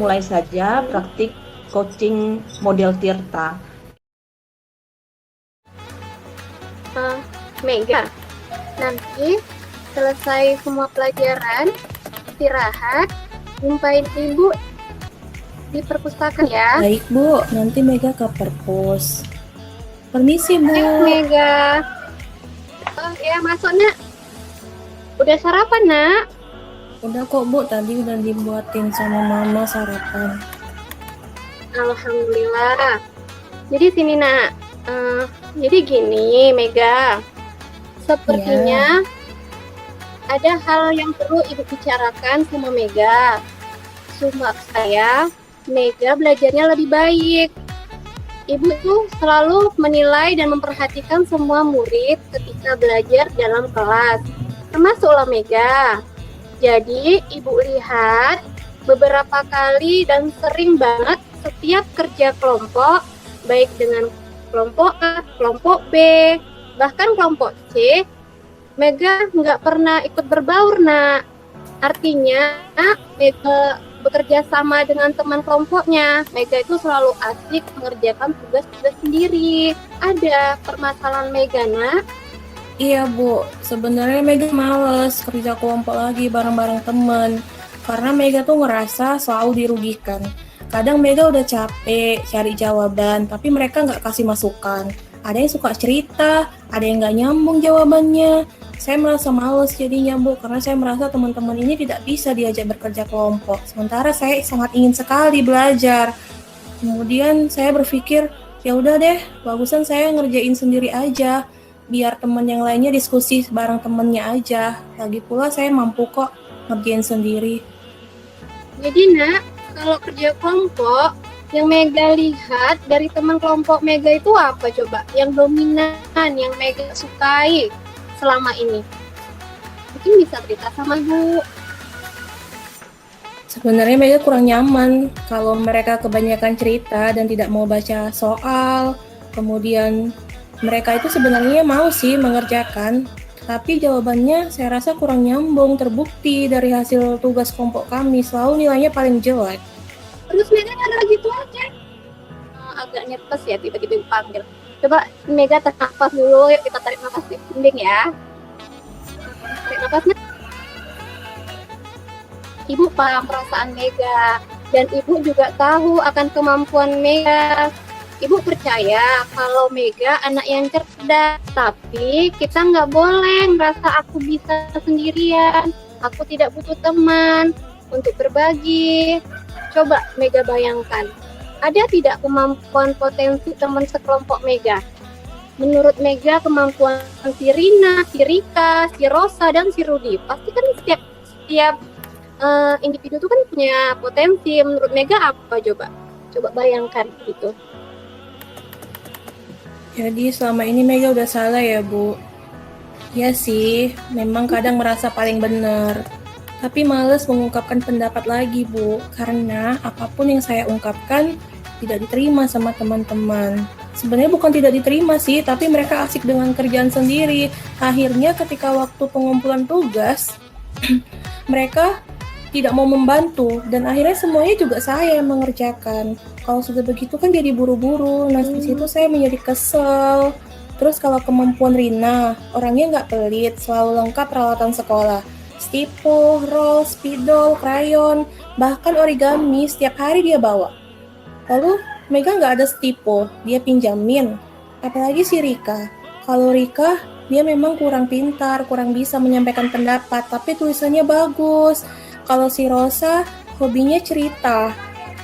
mulai saja praktik coaching model Tirta. Mega, nanti selesai semua pelajaran, istirahat, jumpain ibu di perpustakaan ya. Baik Bu, nanti Mega ke perpus. Permisi Bu. Mega. Ya masuk nak. Udah sarapan nak? Udah kok Bu, tadi udah dibuatin sama Mama sarapan. Alhamdulillah. Jadi sini nak. Jadi gini Mega. Sepertinya ada hal yang perlu ibu bicarakan sama Mega. Supaya saya Mega belajarnya lebih baik. Ibu tuh selalu menilai dan memperhatikan semua murid ketika belajar dalam kelas, termasuklah Mega. Jadi ibu lihat beberapa kali dan sering banget setiap kerja kelompok, baik dengan kelompok A, kelompok B, bahkan kelompok C, Mega nggak pernah ikut berbaur nak. Artinya Mega bekerja sama dengan teman kelompoknya. Mega itu selalu asik mengerjakan tugas-tugas sendiri. Ada permasalahan Mega nak? Iya Bu, sebenarnya Mega males kerja kelompok lagi bareng-bareng temen. Karena Mega tuh ngerasa selalu dirugikan. Kadang Mega udah capek cari jawaban, tapi mereka nggak kasih masukan. Ada yang suka cerita, ada yang nggak nyambung jawabannya. Saya merasa males jadinya Bu, karena saya merasa teman-teman ini tidak bisa diajak bekerja kelompok. Sementara saya sangat ingin sekali belajar. Kemudian saya berpikir, ya udah deh, bagusan saya ngerjain sendiri aja. Biar teman yang lainnya diskusi bareng temennya aja. Lagi pula saya mampu kok ngerjain sendiri. Jadi nak, kalau kerja kelompok, yang Mega lihat dari teman kelompok Mega itu apa coba? Yang dominan, yang Mega sukai selama ini? Mungkin bisa cerita sama Bu. Sebenarnya Mega kurang nyaman kalau mereka kebanyakan cerita dan tidak mau baca soal. Kemudian mereka itu sebenarnya mau sih mengerjakan, tapi jawabannya saya rasa kurang nyambung. Terbukti dari hasil tugas kelompok kami selalu nilainya paling jelek. Terus Mega ada gitu aja. Agak nyepes ya tiba-tiba dipanggil. Coba Mega tarik nafas dulu, yuk kita tarik nafas di dinding ya. Tarik nafasnya. Ibu paham perasaan Mega dan Ibu juga tahu akan kemampuan Mega. Ibu percaya kalau Mega anak yang cerdas, tapi kita nggak boleh merasa aku bisa sendirian. Aku tidak butuh teman untuk berbagi. Coba Mega bayangkan, ada tidak kemampuan potensi teman sekelompok Mega? Menurut Mega, kemampuan si Rina, si Rika, si Rosa, dan si Rudi, pasti kan setiap individu itu kan punya potensi. Menurut Mega apa coba? Coba bayangkan gitu. Jadi selama ini Mega udah salah ya Bu. Ya sih, memang kadang merasa paling benar. Tapi males mengungkapkan pendapat lagi Bu, karena apapun yang saya ungkapkan tidak diterima sama teman-teman. Sebenarnya bukan tidak diterima sih, tapi mereka asik dengan kerjaan sendiri. Akhirnya ketika waktu pengumpulan tugas, mereka tidak mau membantu, dan akhirnya semuanya juga saya yang mengerjakan. Kalau sudah begitu kan jadi buru-buru. Nah di situ saya menjadi kesel. Terus kalau kemampuan Rina, orangnya nggak pelit, selalu lengkap peralatan sekolah. Stipo, roll, spidol, krayon, bahkan origami setiap hari dia bawa. Lalu Mega nggak ada stipo, dia pinjamin. Apalagi si Rika. Kalau Rika, dia memang kurang pintar, kurang bisa menyampaikan pendapat, tapi tulisannya bagus. Kalau si Rosa, hobinya cerita.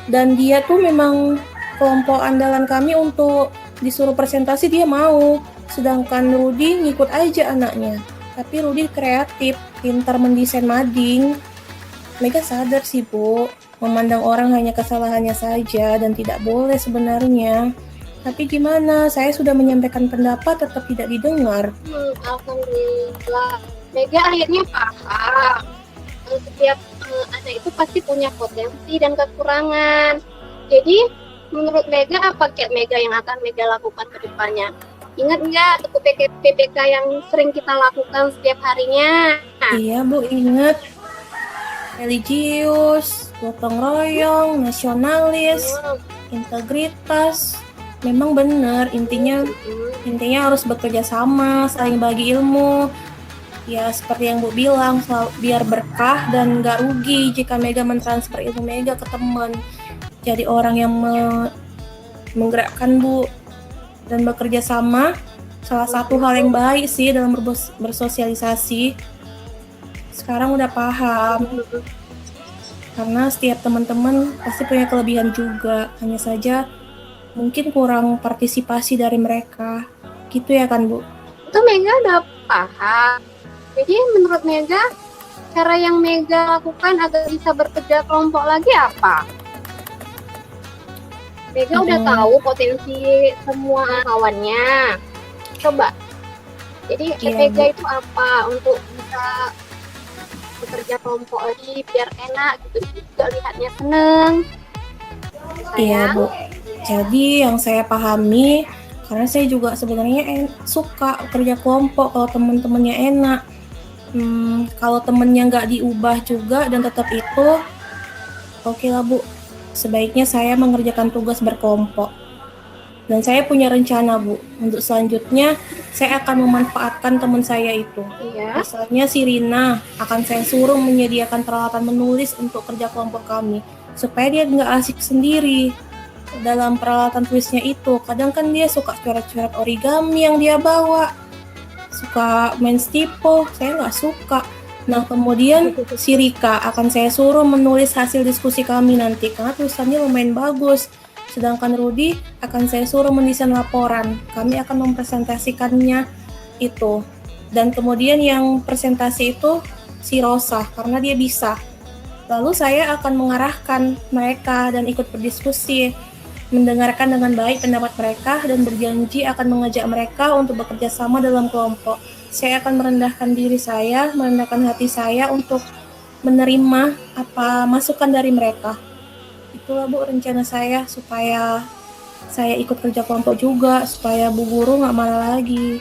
Dan dia tuh memang kelompok andalan kami untuk disuruh presentasi dia mau. Sedangkan Rudi ngikut aja anaknya. Tapi Rudi kreatif, pintar mendesain mading. Mega sadar sih Bu, memandang orang hanya kesalahannya saja dan tidak boleh sebenarnya. Tapi gimana, saya sudah menyampaikan pendapat tetap tidak didengar. Alhamdulillah, Mega akhirnya paham. Setiap anak itu pasti punya potensi dan kekurangan. Jadi, menurut Mega, apa Mega yang akan Mega lakukan ke depannya? Ingat nggak PPK yang sering kita lakukan setiap harinya? Iya Bu, ingat. religius, gotong royong, nasionalis, integritas. Memang benar, intinya harus bekerja sama, saling bagi ilmu. Ya seperti yang Bu bilang, biar berkah dan gak rugi jika Mega mentransfer ilmu Mega ke teman. Jadi orang yang menggerakkan Bu, dan bekerja sama salah satu hal yang baik sih dalam bersosialisasi. Sekarang udah paham, karena setiap teman-teman pasti punya kelebihan juga, hanya saja mungkin kurang partisipasi dari mereka, gitu ya kan Bu? Itu Mega udah paham. Jadi menurut Mega, cara yang Mega lakukan agar bisa bekerja kelompok lagi apa? Mega udah tahu potensi semua kawannya. Coba. Jadi Mega itu apa untuk bisa bekerja kelompok lagi biar enak gitu, juga lihatnya seneng. Iya Bu. Jadi yang saya pahami, karena saya juga sebenarnya suka kerja kelompok kalau teman-temannya enak. Kalau temennya nggak diubah juga dan tetap itu, oke lah Bu. Sebaiknya saya mengerjakan tugas berkelompok. Dan saya punya rencana Bu, untuk selanjutnya saya akan memanfaatkan teman saya itu. Iya. Misalnya si Rina, akan saya suruh menyediakan peralatan menulis untuk kerja kelompok kami, supaya dia nggak asik sendiri dalam peralatan tulisnya itu. Kadang kan dia suka coret-coret origami yang dia bawa, suka main stipo, saya nggak suka. Nah kemudian si Rika akan saya suruh menulis hasil diskusi kami nanti, karena tulisannya lumayan bagus. Sedangkan Rudy akan saya suruh mendesain laporan, kami akan mempresentasikannya itu. Dan kemudian yang presentasi itu si Rosa, karena dia bisa. Lalu saya akan mengarahkan mereka dan ikut berdiskusi, mendengarkan dengan baik pendapat mereka, dan berjanji akan mengajak mereka untuk bekerja sama dalam kelompok. Saya akan merendahkan diri saya, merendahkan hati saya untuk menerima apa masukan dari mereka. Itulah Bu rencana saya, supaya saya ikut kerja kelompok juga, supaya Bu Guru nggak marah lagi.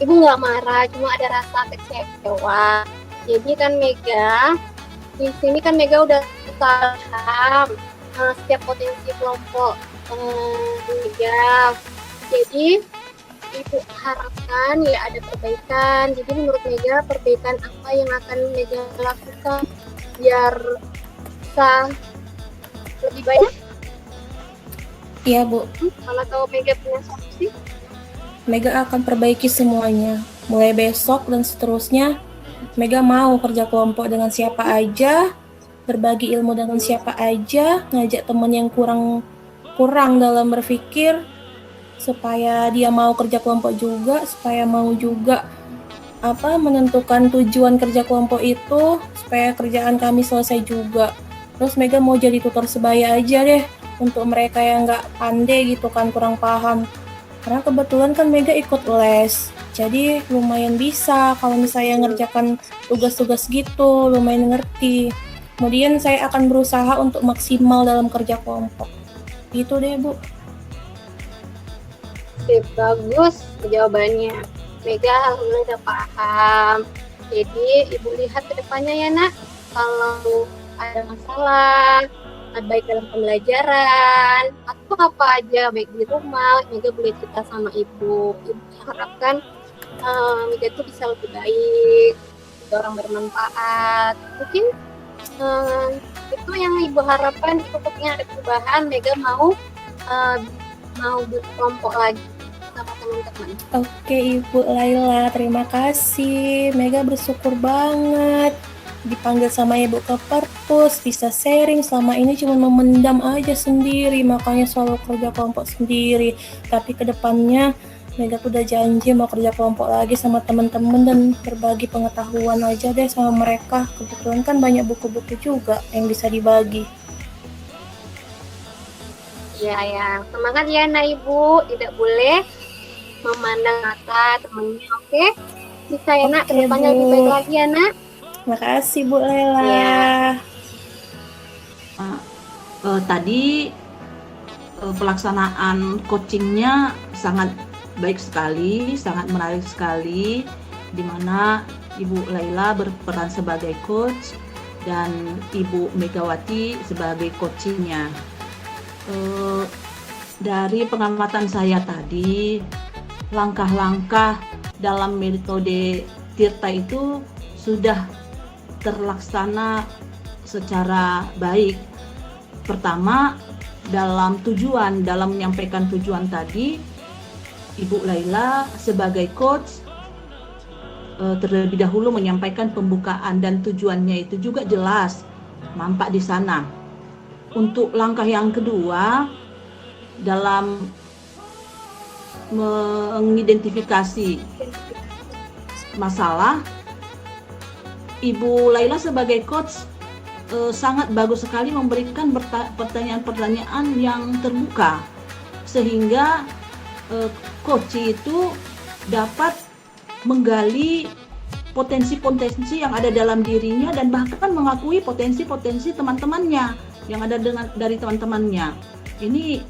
Ibu nggak marah, cuma ada rasa kecewa. Jadi kan Mega, di sini kan Mega udah paham setiap potensi kelompok Mega. Jadi Ibu harapkan ya ada perbaikan. Jadi menurut Mega, perbaikan apa yang akan Mega lakukan biar bisa lebih baik? Iya Bu. Kalau tahu Mega punya solusi? Mega akan perbaiki semuanya. Mulai besok dan seterusnya, Mega mau kerja kelompok dengan siapa aja, berbagi ilmu dengan siapa aja, ngajak teman yang kurang dalam berpikir, supaya dia mau kerja kelompok juga, supaya mau juga menentukan tujuan kerja kelompok itu, supaya kerjaan kami selesai juga. Terus Mega mau jadi tutor sebaya aja deh, untuk mereka yang nggak pandai gitu kan, kurang paham. Karena kebetulan kan Mega ikut les, jadi lumayan bisa kalau misalnya ngerjakan tugas-tugas gitu, lumayan ngerti. Kemudian saya akan berusaha untuk maksimal dalam kerja kelompok. Gitu deh Bu. Oke, bagus jawabannya. Mega alhamdulillah udah paham. Jadi Ibu lihat ke depannya ya Nak, kalau ada masalah, baik dalam pembelajaran atau apa aja, baik di rumah, Mega boleh cerita sama Ibu. Ibu harapkan Mega itu bisa lebih baik, jadi orang bermanfaat. Mungkin itu yang Ibu harapkan. Pokoknya ada perubahan, Mega mau berkelompok lagi sama teman-teman. Oke Ibu Laila, terima kasih. Mega bersyukur banget dipanggil sama Ibu ke perpus, bisa sharing. Selama ini cuma memendam aja sendiri, makanya selalu kerja kelompok sendiri. Tapi kedepannya Mega tuh udah janji mau kerja kelompok lagi sama teman-teman dan berbagi pengetahuan aja deh sama mereka. Kebetulan kan banyak buku-buku juga yang bisa dibagi. Ya, semangat ya Nak Ibu, tidak boleh memandang mata temennya, oke? Bisa ya Nak, kedepannya lebih baik lagi ya Nak. Makasih Bu Lela. Ya. Tadi pelaksanaan coachingnya sangat baik sekali, sangat menarik sekali, di mana Ibu Laila berperan sebagai coach dan Ibu Megawati sebagai coachnya. Dari pengamatan saya tadi, langkah-langkah dalam metode Tirta itu sudah terlaksana secara baik. Pertama, dalam menyampaikan tujuan tadi, Ibu Laila sebagai coach terlebih dahulu menyampaikan pembukaan dan tujuannya itu juga jelas, nampak di sana. Untuk langkah yang kedua, dalam mengidentifikasi masalah, Ibu Laila sebagai coach sangat bagus sekali memberikan pertanyaan-pertanyaan yang terbuka, sehingga coach itu dapat menggali potensi-potensi yang ada dalam dirinya dan bahkan mengakui potensi-potensi teman-temannya yang ada dari teman-temannya. Ini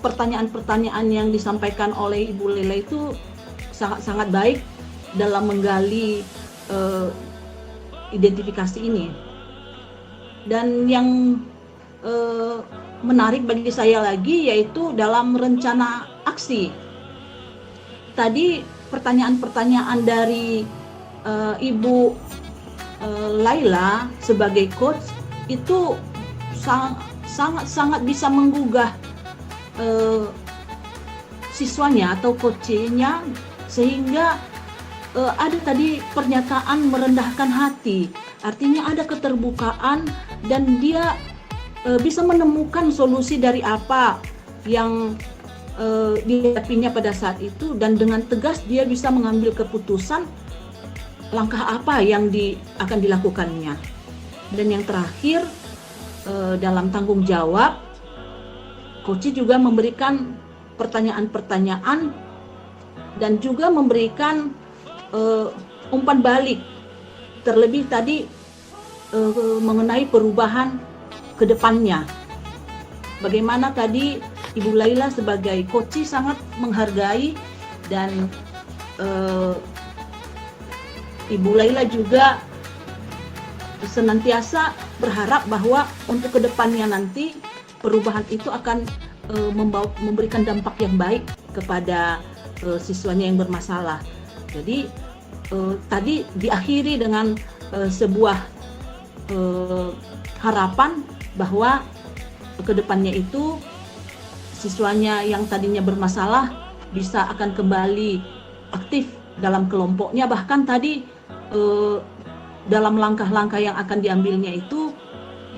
pertanyaan-pertanyaan yang disampaikan oleh Ibu Laila itu sangat baik dalam menggali identifikasi ini. Dan yang menarik bagi saya lagi yaitu dalam rencana aksi. Tadi pertanyaan-pertanyaan dari Ibu Laila sebagai coach itu sangat bisa menggugah siswanya atau coachnya, sehingga ada tadi pernyataan merendahkan hati, artinya ada keterbukaan dan dia bisa menemukan solusi dari apa yang dihadapinya pada saat itu, dan dengan tegas dia bisa mengambil keputusan langkah apa yang akan dilakukannya. Dan yang terakhir, dalam tanggung jawab, coach juga memberikan pertanyaan-pertanyaan dan juga memberikan umpan balik, terlebih tadi mengenai perubahan ke depannya. Bagaimana tadi Ibu Laila sebagai coach sangat menghargai, dan Ibu Laila juga senantiasa berharap bahwa untuk kedepannya nanti perubahan itu akan memberikan dampak yang baik kepada siswanya yang bermasalah. Jadi tadi diakhiri dengan sebuah harapan bahwa kedepannya itu siswanya yang tadinya bermasalah bisa akan kembali aktif dalam kelompoknya, bahkan tadi dalam langkah-langkah yang akan diambilnya itu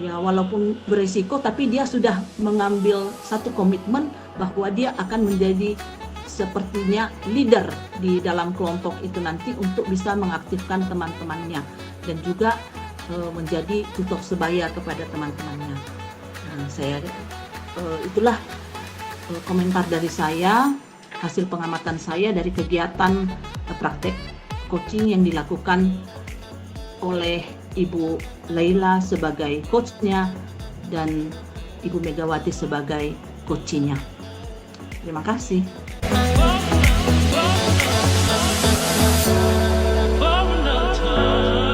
ya walaupun berisiko, tapi dia sudah mengambil satu komitmen bahwa dia akan menjadi sepertinya leader di dalam kelompok itu nanti untuk bisa mengaktifkan teman-temannya dan juga menjadi tutor sebaya kepada teman-temannya. Nah, itulah komentar dari saya, hasil pengamatan saya dari kegiatan praktek coaching yang dilakukan oleh Ibu Laila sebagai coachnya dan Ibu Megawati sebagai coachnya. Terima kasih.